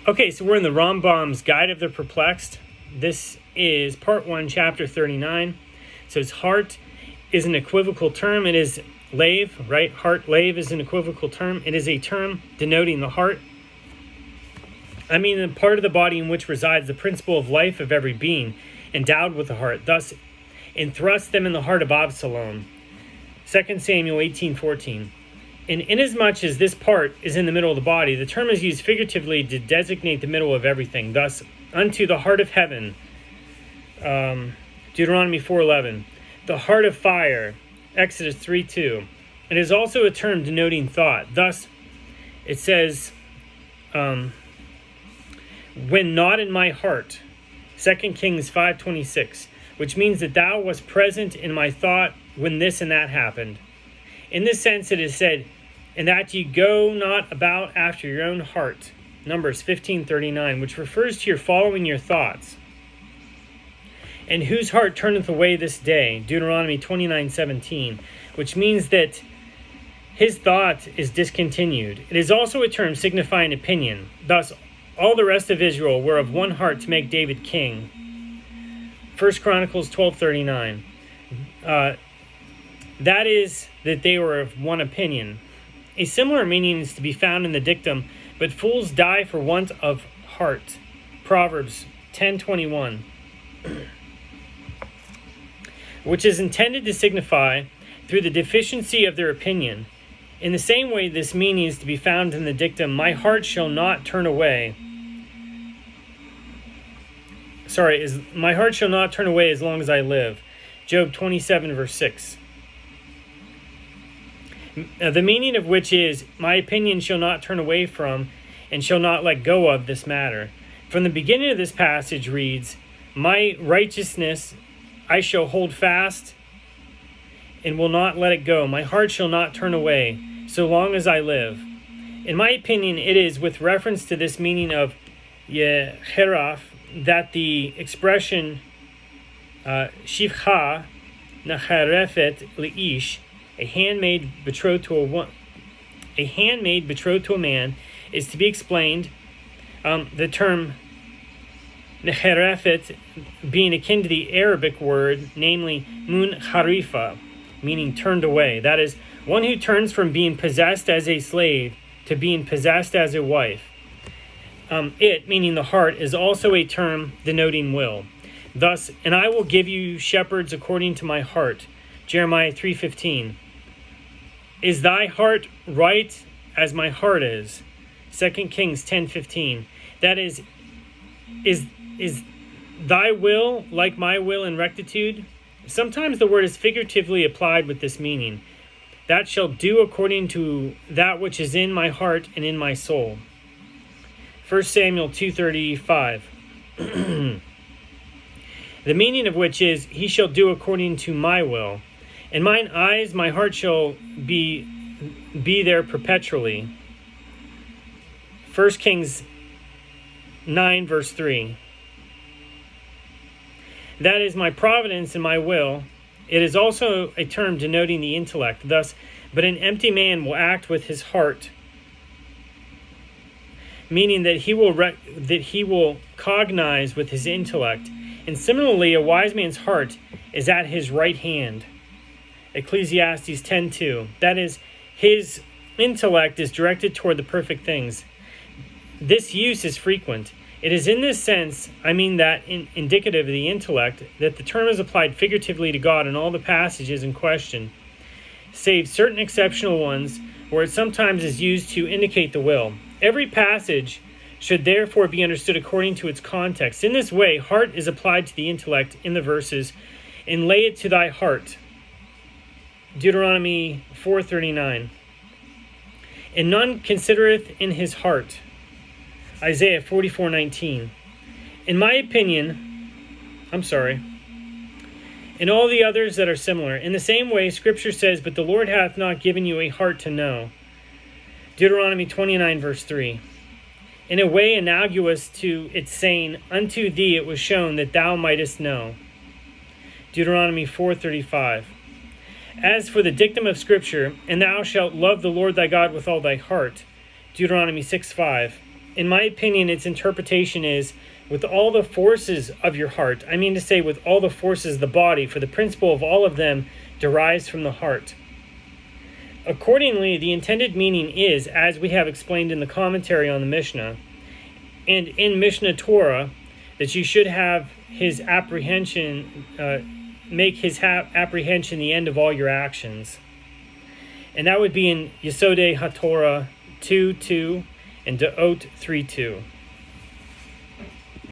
Okay, so we're in the Rambam's Guide of the Perplexed. This is part 1, chapter 39. So his heart is an equivocal term. It is lave, right? Heart, lave is an equivocal term. It is a term denoting the heart. I mean, the part of the body in which resides the principle of life of every being, endowed with a heart. Thus, enthrust them in the heart of Absalom. 2 Samuel 18:14. And inasmuch as this part is in the middle of the body, the term is used figuratively to designate the middle of everything. Thus, unto the heart of heaven, Deuteronomy 4:11. The heart of fire, Exodus 3:2. It is also a term denoting thought. Thus, it says, when not in my heart, 2 Kings 5:26, which means that thou wast present in my thought when this and that happened. In this sense, it is said, and that ye go not about after your own heart, Numbers 15:39, which refers to your following your thoughts. And whose heart turneth away this day, Deuteronomy 29:17, which means that his thought is discontinued. It is also a term signifying opinion. Thus, all the rest of Israel were of one heart to make David king. 1 Chronicles 12:39. That is, that they were of one opinion. A similar meaning is to be found in the dictum, but fools die for want of heart. Proverbs 10:21. Which is intended to signify through the deficiency of their opinion. In the same way, this meaning is to be found in the dictum, my heart shall not turn away. My heart shall not turn away as long as I live. Job 27, verse 6. The meaning of which is, my opinion shall not turn away from and shall not let go of this matter. From the beginning of this passage reads, my righteousness I shall hold fast and will not let it go. My heart shall not turn away so long as I live. In my opinion, it is with reference to this meaning of Yeheraf that the expression Shivcha Nacharefet Leish, a handmaid betrothed to a man, is to be explained. The term Necharefet being akin to the Arabic word, namely mun harifa, meaning turned away. That is, one who turns from being possessed as a slave to being possessed as a wife. It, meaning the heart, is also a term denoting will. Thus, and I will give you shepherds according to my heart. Jeremiah 3:15. Is thy heart right as my heart is? 2 Kings 10:15. That is thy will like my will in rectitude? Sometimes the word is figuratively applied with this meaning. That shall do according to that which is in my heart and in my soul. 1 Samuel 2:35. The meaning of which is, he shall do according to my will. In mine eyes, my heart shall be there perpetually. 1 Kings 9, verse 3. That is my providence and my will. It is also a term denoting the intellect. Thus, but an empty man will act with his heart, meaning that he will cognize with his intellect. And similarly, a wise man's heart is at his right hand. Ecclesiastes 10:2. That is, his intellect is directed toward the perfect things. This use is frequent. It is in this sense, I mean that indicative of the intellect, that the term is applied figuratively to God in all the passages in question, save certain exceptional ones where it sometimes is used to indicate the will. Every passage should therefore be understood according to its context. In this way, heart is applied to the intellect in the verses, and lay it to thy heart. Deuteronomy 4:39. And none considereth in his heart. Isaiah 44:19. In my opinion, and all the others that are similar. In the same way, Scripture says, but the Lord hath not given you a heart to know. Deuteronomy 29, verse 3. In a way analogous to its saying, unto thee it was shown that thou mightest know. Deuteronomy 4:35. As for the dictum of Scripture, and thou shalt love the Lord thy God with all thy heart, Deuteronomy 6:5. in my opinion, its interpretation is with all the forces of your heart. I mean to say with all the forces of the body, for the principle of all of them derives from the heart. Accordingly, the intended meaning is, as we have explained in the commentary on the Mishnah, and in Mishnah Torah, that you should have his apprehension, make his apprehension the end of all your actions. And that would be in Yesodei HaTorah 2:2 and Deot 3:2.